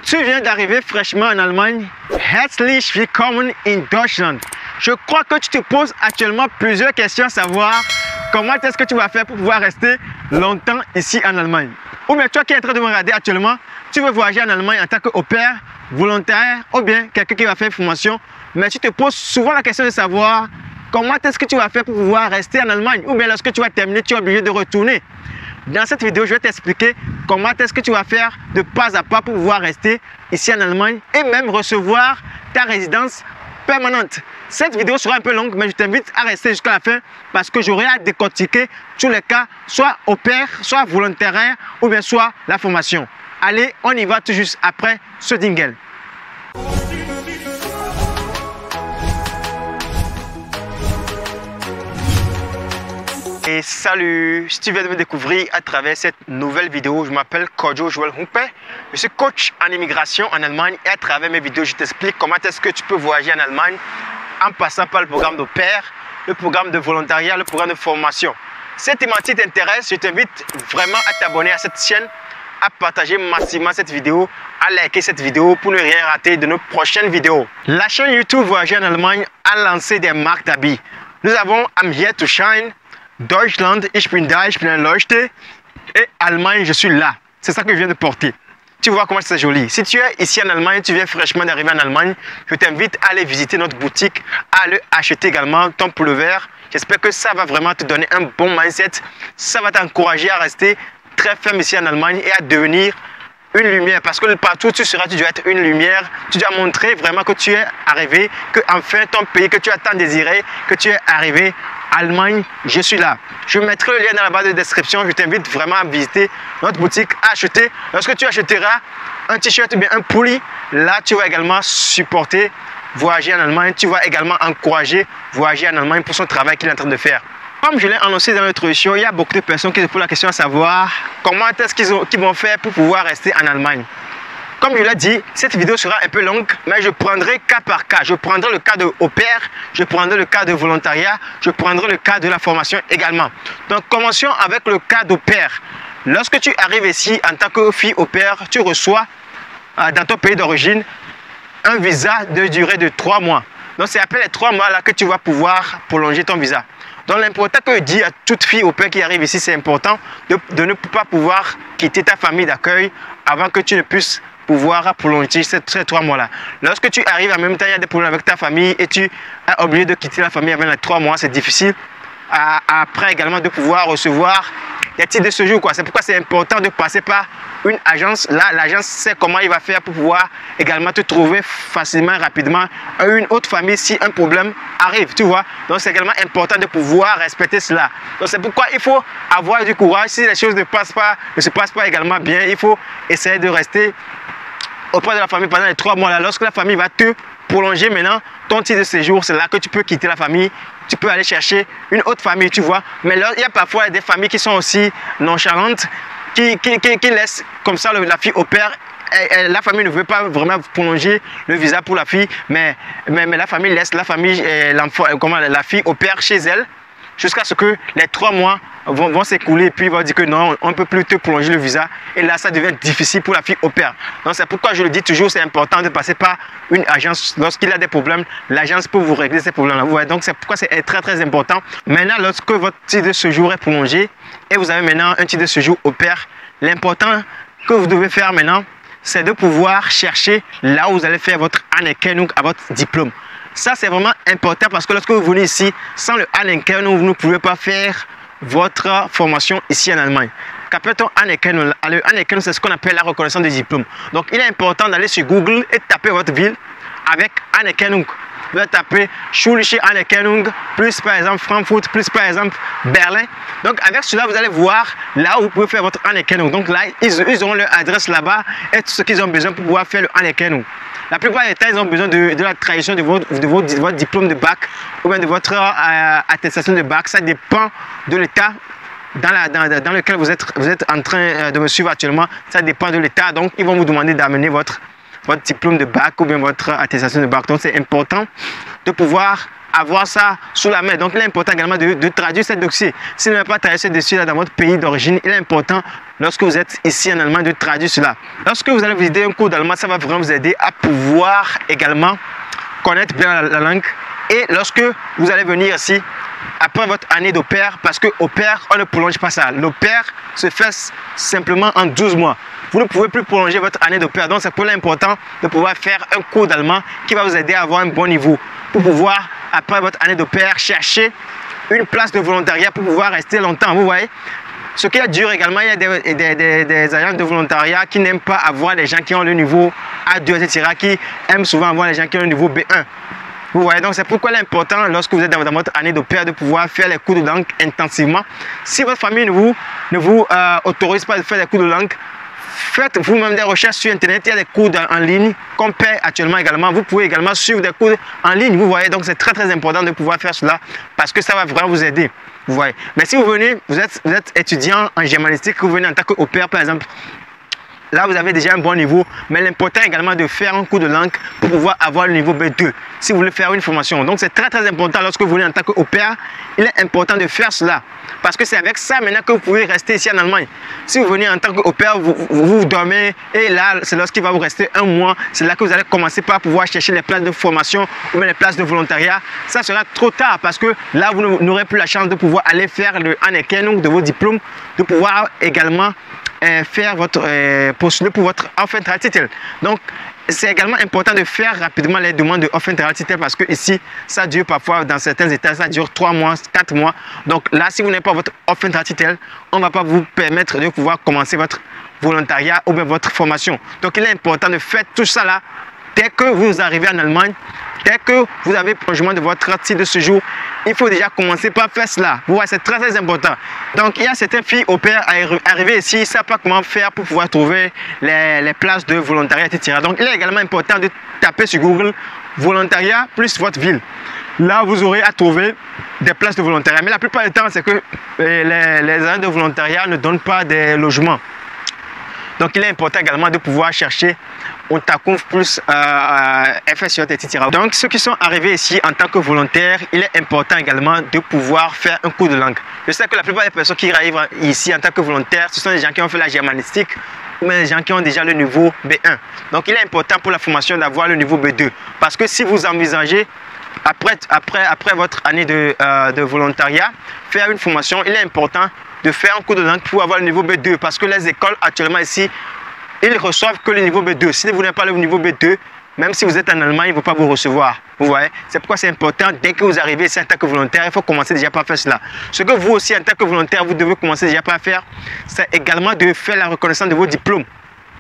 Tu viens d'arriver fraîchement en Allemagne. Herzlich willkommen in Deutschland. Je crois que tu te poses actuellement plusieurs questions à savoir comment est-ce que tu vas faire pour pouvoir rester longtemps ici en Allemagne. Ou bien toi qui es en train de me regarder actuellement, tu veux voyager en Allemagne en tant qu'au pair, volontaire ou bien quelqu'un qui va faire une formation, mais tu te poses souvent la question de savoir comment est-ce que tu vas faire pour pouvoir rester en Allemagne ou bien lorsque tu vas terminer, tu es obligé de retourner. Dans cette vidéo, je vais t'expliquer comment est-ce que tu vas faire de pas à pas pour pouvoir rester ici en Allemagne et même recevoir ta résidence permanente. Cette vidéo sera un peu longue, mais je t'invite à rester jusqu'à la fin parce que j'aurai à décortiquer tous les cas, soit au pair, soit volontaire ou bien soit la formation. Allez, on y va tout juste après ce jingle. Et salut, si tu viens de me découvrir à travers cette nouvelle vidéo, je m'appelle Kojo Joel Humpe. Je suis coach en immigration en Allemagne et à travers mes vidéos, je t'explique comment est-ce que tu peux voyager en Allemagne en passant par le programme de pair, le programme de volontariat, le programme de formation. Si cette thématique t'intéresse, je t'invite vraiment à t'abonner à cette chaîne, à partager massivement cette vidéo, à liker cette vidéo pour ne rien rater de nos prochaines vidéos. La chaîne YouTube Voyager en Allemagne a lancé des marques d'habits. Nous avons I'm Here to Shine, Deutschland, ich bin da, ich bin ein Leuchte et Allemagne, je suis là. C'est ça que je viens de porter. Tu vois comment c'est joli. Si tu es ici en Allemagne, tu viens fraîchement d'arriver en Allemagne, je t'invite à aller visiter notre boutique, à aller acheter également ton pullover. J'espère que ça va vraiment te donner un bon mindset. Ça va t'encourager à rester très ferme ici en Allemagne et à devenir une lumière. Parce que partout où tu seras, tu dois être une lumière. Tu dois montrer vraiment que tu es arrivé, que enfin ton pays que tu as tant désiré, que tu es arrivé. Allemagne, je suis là. Je mettrai le lien dans la barre de description. Je t'invite vraiment à visiter notre boutique, à acheter. Lorsque tu achèteras un t-shirt ou bien un pulli, là tu vas également supporter voyager en Allemagne. Tu vas également encourager voyager en Allemagne pour son travail qu'il est en train de faire. Comme je l'ai annoncé dans l'introduction, il y a beaucoup de personnes qui se posent la question à savoir comment est-ce qu'ils vont faire pour pouvoir rester en Allemagne. Comme je l'ai dit, cette vidéo sera un peu longue, mais je prendrai cas par cas. Je prendrai le cas de au pair, je prendrai le cas de volontariat, je prendrai le cas de la formation également. Donc commençons avec le cas d'au pair. Lorsque tu arrives ici en tant que fille au pair, tu reçois dans ton pays d'origine un visa de durée de 3 mois. Donc c'est après les 3 mois là que tu vas pouvoir prolonger ton visa. Donc l'important que je dis à toute fille au pair qui arrive ici, c'est important de ne pas pouvoir quitter ta famille d'accueil avant que tu ne puisses pouvoir prolonger ces 3 mois-là. Lorsque tu arrives en même temps, il y a des problèmes avec ta famille et tu es obligé de quitter la famille avant les 3 mois, c'est difficile. Après également de pouvoir recevoir des titres de séjour. C'est pourquoi c'est important de passer par une agence. Là, l'agence sait comment il va faire pour pouvoir également te trouver facilement, rapidement une autre famille si un problème arrive, tu vois. Donc c'est également important de pouvoir respecter cela. Donc c'est pourquoi il faut avoir du courage. Si les choses ne se passent pas également bien, il faut essayer de rester auprès de la famille pendant les 3 mois là. Lorsque la famille va te prolonger maintenant ton titre de séjour, c'est là que tu peux quitter la famille. Tu peux aller chercher une autre famille, tu vois. Mais là, il y a parfois des familles qui sont aussi nonchalantes, qui laissent comme ça la fille au pair. La famille ne veut pas vraiment prolonger le visa pour la fille, mais la famille laisse la fille au pair chez elle jusqu'à ce que les 3 mois vont s'écouler et puis ils vont dire que non, on ne peut plus te prolonger le visa. Et là, ça devient difficile pour la fille au pair. Donc c'est pourquoi je le dis toujours, c'est important de passer par une agence. Lorsqu'il y a des problèmes, l'agence peut vous régler ces problèmes-là. Donc c'est pourquoi c'est très très important. Maintenant, lorsque votre titre de séjour est prolongé et vous avez maintenant un titre de séjour au pair, l'important que vous devez faire maintenant, c'est de pouvoir chercher là où vous allez faire votre Anerkennung à votre diplôme. Ça, c'est vraiment important parce que lorsque vous venez ici, sans le Anerkennung, vous ne pouvez pas faire votre formation ici en Allemagne. Qu'appelle-t-on Anerkennung? Le Anerkennung, c'est ce qu'on appelle la reconnaissance des diplômes. Donc, il est important d'aller sur Google et taper votre ville avec Anerkennung. Vous allez taper Schulische Anerkennung, plus par exemple Frankfurt, plus par exemple Berlin. Donc, avec cela, vous allez voir là où vous pouvez faire votre Anerkennung. Donc là, ils auront leur adresse là-bas et tout ce qu'ils ont besoin pour pouvoir faire le Anerkennung. La plupart du temps, ils ont besoin de la traduction de votre diplôme de bac ou bien de votre attestation de bac. Ça dépend de l'état dans lequel vous êtes en train de me suivre actuellement. Ça dépend de l'état. Donc, ils vont vous demander d'amener votre diplôme de bac ou bien votre attestation de bac. Donc, c'est important de pouvoir avoir ça sous la main. Donc, il est important également de traduire ce dossier. Si vous n'avez pas traduit ce dossier dans votre pays d'origine, il est important, lorsque vous êtes ici en Allemagne, de traduire cela. Lorsque vous allez visiter un cours d'allemand, ça va vraiment vous aider à pouvoir également connaître bien la langue. Et lorsque vous allez venir ici, après votre année d'au pair, parce que au pair, on ne prolonge pas ça. L'au pair se fait simplement en 12 mois. Vous ne pouvez plus prolonger votre année d'au pair. Donc, c'est pour l'important de pouvoir faire un cours d'allemand qui va vous aider à avoir un bon niveau. Pour pouvoir, après votre année d'au pair, chercher une place de volontariat pour pouvoir rester longtemps. Vous voyez? Ce qui est dur également, il y a des agents de volontariat qui n'aiment pas avoir les gens qui ont le niveau A2, etc., qui aiment souvent avoir les gens qui ont le niveau B1. Vous voyez, donc c'est pourquoi il est important, lorsque vous êtes dans votre année d'au pair, de pouvoir faire les cours de langue intensivement. Si votre famille ne vous autorise pas de faire des cours de langue, faites vous-même des recherches sur Internet. Il y a des cours en ligne qu'on paie actuellement également. Vous pouvez également suivre des cours en ligne. Vous voyez, donc c'est très important de pouvoir faire cela parce que ça va vraiment vous aider. Vous voyez. Mais si vous venez, vous êtes étudiant en germanistique, vous venez en tant qu'au pair par exemple, là vous avez déjà un bon niveau, mais l'important également de faire un cours de langue pour pouvoir avoir le niveau B2 si vous voulez faire une formation. Donc c'est très important lorsque vous venez en tant qu'au pair, il est important de faire cela parce que c'est avec ça maintenant que vous pouvez rester ici en Allemagne. Si vous venez en tant qu'au pair, vous dormez et là c'est lorsqu'il va vous rester un mois, c'est là que vous allez commencer par pouvoir chercher les places de formation ou même les places de volontariat. Ça sera trop tard parce que là vous n'aurez plus la chance de pouvoir aller faire le anerkennung de vos diplômes, de pouvoir également faire postuler pour votre Aufenthaltstitel. Donc, c'est également important de faire rapidement les demandes de Aufenthaltstitel parce que ici, ça dure parfois dans certains états, ça dure 3 mois, 4 mois. Donc là, si vous n'avez pas votre Aufenthaltstitel, on ne va pas vous permettre de pouvoir commencer votre volontariat ou bien votre formation. Donc, il est important de faire tout ça là dès que vous arrivez en Allemagne. Dès que vous avez le prolongement de votre titre de séjour, il faut déjà commencer par faire cela. Vous voyez, c'est très important. Donc, il y a certaines filles au pair arrivées ici, ils ne savent pas comment faire pour pouvoir trouver les places de volontariat, etc. Donc, il est également important de taper sur Google volontariat plus votre ville. Là, vous aurez à trouver des places de volontariat. Mais la plupart du temps, c'est que les agents de volontariat ne donnent pas des logements. Donc, il est important également de pouvoir chercher Unterkunft plus FSJ, etc. Donc, ceux qui sont arrivés ici en tant que volontaires, il est important également de pouvoir faire un cours de langue. Je sais que la plupart des personnes qui arrivent ici en tant que volontaires, ce sont des gens qui ont fait la germanistique ou même des gens qui ont déjà le niveau B1. Donc, il est important pour la formation d'avoir le niveau B2. Parce que si vous envisagez après votre année de volontariat, faire une formation, il est important de faire un cours de langue pour avoir le niveau B2 parce que les écoles actuellement ici, ils reçoivent que le niveau B2. Si vous n'avez pas le niveau B2, même si vous êtes en Allemagne, ils ne vont pas vous recevoir. Vous voyez, c'est pourquoi c'est important, dès que vous arrivez ici en tant que volontaire, il faut commencer déjà par faire cela. Ce que vous aussi, en tant que volontaire, vous devez commencer déjà par faire, c'est également de faire la reconnaissance de vos diplômes.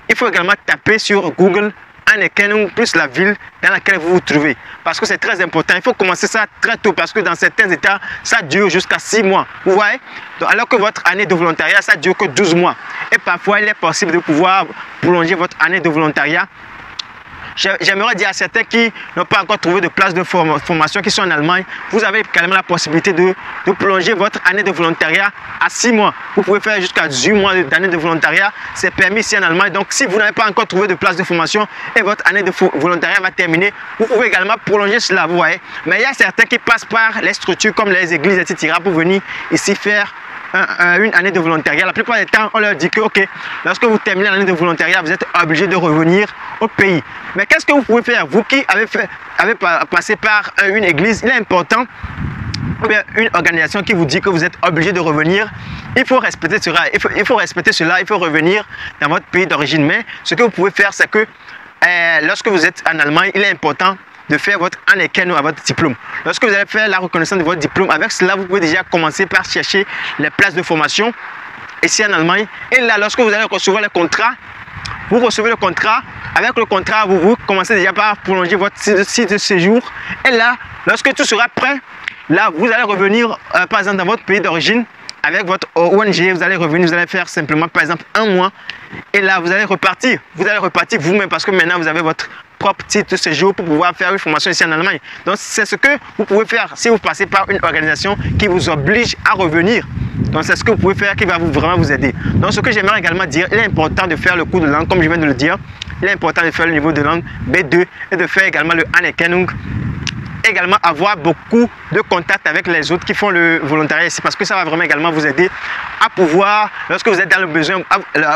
Il faut également taper sur Google Anerkennung plus la ville dans laquelle vous vous trouvez. Parce que c'est très important. Il faut commencer ça très tôt parce que dans certains états, ça dure jusqu'à 6 mois. Vous voyez? Donc, alors que votre année de volontariat, ça dure que 12 mois. Et parfois, il est possible de pouvoir prolonger votre année de volontariat. J'aimerais dire à certains qui n'ont pas encore trouvé de place de formation, qui sont en Allemagne, vous avez quand même la possibilité de prolonger votre année de volontariat à 6 mois. Vous pouvez faire jusqu'à 18 mois d'année de volontariat. C'est permis ici en Allemagne. Donc, si vous n'avez pas encore trouvé de place de formation et votre année de volontariat va terminer, vous pouvez également prolonger cela, vous voyez. Mais il y a certains qui passent par les structures comme les églises, etc. pour venir ici faire une année de volontariat. La plupart du temps, on leur dit que, ok, lorsque vous terminez l'année de volontariat, vous êtes obligé de revenir au pays. Mais qu'est-ce que vous pouvez faire? Vous qui avez passé par une église, il est important, ou bien une organisation qui vous dit que vous êtes obligé de revenir, il faut respecter cela. Il faut respecter cela, il faut revenir dans votre pays d'origine. Mais ce que vous pouvez faire, c'est que lorsque vous êtes en Allemagne, il est important de faire votre anerkennung à votre diplôme. Lorsque vous allez faire la reconnaissance de votre diplôme, avec cela, vous pouvez déjà commencer par chercher les places de formation ici en Allemagne. Et là, lorsque vous allez recevoir le contrat, vous recevez le contrat. Avec le contrat, vous commencez déjà par prolonger votre site de séjour. Et là, lorsque tout sera prêt, là, vous allez revenir, par exemple, dans votre pays d'origine. Avec votre ONG, vous allez revenir, vous allez faire simplement, par exemple, 1 mois. Et là, vous allez repartir. Vous allez repartir vous-même parce que maintenant, vous avez votre propre titre de séjour pour pouvoir faire une formation ici en Allemagne. Donc, c'est ce que vous pouvez faire si vous passez par une organisation qui vous oblige à revenir. Donc, c'est ce que vous pouvez faire qui va vraiment vous aider. Donc, ce que j'aimerais également dire, il est important de faire le cours de langue, comme je viens de le dire. Il est important de faire le niveau de langue B2 et de faire également le Anerkennung également avoir beaucoup de contacts avec les autres qui font le volontariat ici, parce que ça va vraiment également vous aider à pouvoir, lorsque vous êtes dans le besoin,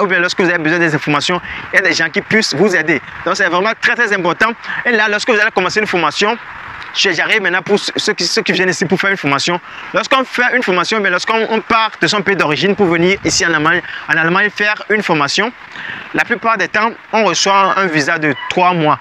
ou bien lorsque vous avez besoin des informations, il y a des gens qui puissent vous aider. Donc c'est vraiment très important. Et là, lorsque vous allez commencer une formation, j'arrive maintenant pour ceux qui viennent ici pour faire une formation. Lorsqu'on fait une formation, mais lorsqu'on part de son pays d'origine pour venir ici en Allemagne faire une formation, la plupart des temps, on reçoit un visa de 3 mois.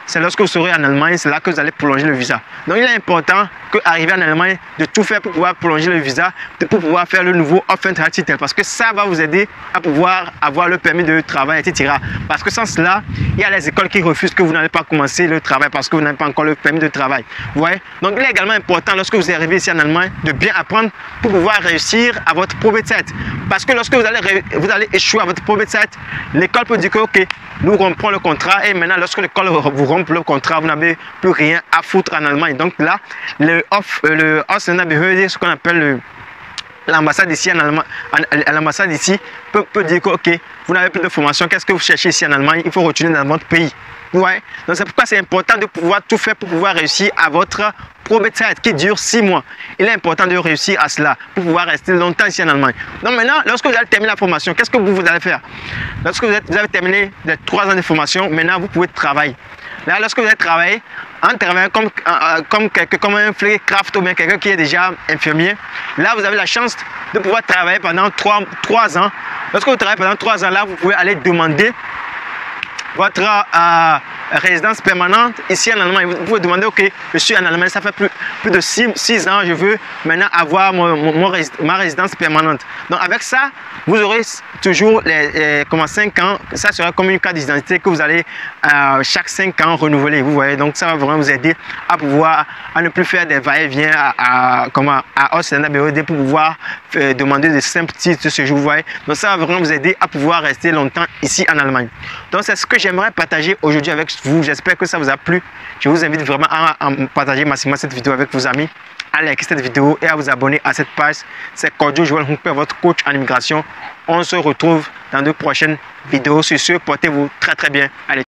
C'est lorsque vous serez en Allemagne, c'est là que vous allez prolonger le visa. Donc il est important qu'arriver en Allemagne, de tout faire pour pouvoir prolonger le visa, pour pouvoir faire le nouveau Aufenthaltstitel, parce que ça va vous aider à pouvoir avoir le permis de travail, etc. Parce que sans cela, il y a les écoles qui refusent que vous n'allez pas commencer le travail parce que vous n'avez pas encore le permis de travail. Vous voyez? Donc il est également important lorsque vous arrivez ici en Allemagne de bien apprendre pour pouvoir réussir à votre Probezeit. Parce que lorsque vous allez échouer à votre Probezeit, l'école peut dire que ok, nous rompons le contrat, et maintenant lorsque l'école vous rompt le contrat, vous n'avez plus rien à foutre en Allemagne. Donc là, le Ausländerbehörde, ce qu'on appelle l'ambassade ici en Allemagne, l'ambassade ici peut dire que ok, vous n'avez plus de formation, qu'est-ce que vous cherchez ici en Allemagne, il faut retourner dans votre pays. Ouais. Donc c'est pourquoi c'est important de pouvoir tout faire pour pouvoir réussir à votre Probezeit qui dure 6 mois. Il est important de réussir à cela pour pouvoir rester longtemps ici en Allemagne. Donc maintenant, lorsque vous allez terminer la formation, qu'est-ce que vous allez faire? Lorsque vous avez terminé les 3 ans de formation, maintenant vous pouvez travailler. Là, lorsque vous allez travailler, en travaillant comme un Pflegecraft ou bien quelqu'un qui est déjà infirmier, là vous avez la chance de pouvoir travailler pendant 3 ans. Lorsque vous travaillez pendant 3 ans, là vous pouvez aller demander votre résidence permanente ici en Allemagne. Vous pouvez demander, ok, je suis en Allemagne, ça fait plus de 6 ans, je veux maintenant avoir ma résidence permanente. Donc avec ça, vous aurez toujours les 5 ans, ça sera comme une carte d'identité que vous allez chaque 5 ans renouveler, vous voyez. Donc ça va vraiment vous aider à pouvoir, à ne plus faire des va-et-vient à Ausländerbehörde pour pouvoir demander de simples titres de séjour, vous voyez. Donc ça va vraiment vous aider à pouvoir rester longtemps ici en Allemagne. Donc c'est ce que j'aimerais partager aujourd'hui avec vous. J'espère que ça vous a plu. Je vous invite vraiment à partager massivement cette vidéo avec vos amis, à liker cette vidéo et à vous abonner à cette page. C'est Kojo Joel Humpe, votre coach en immigration. On se retrouve dans de prochaines vidéos. Sur ce, portez-vous très bien. Allez.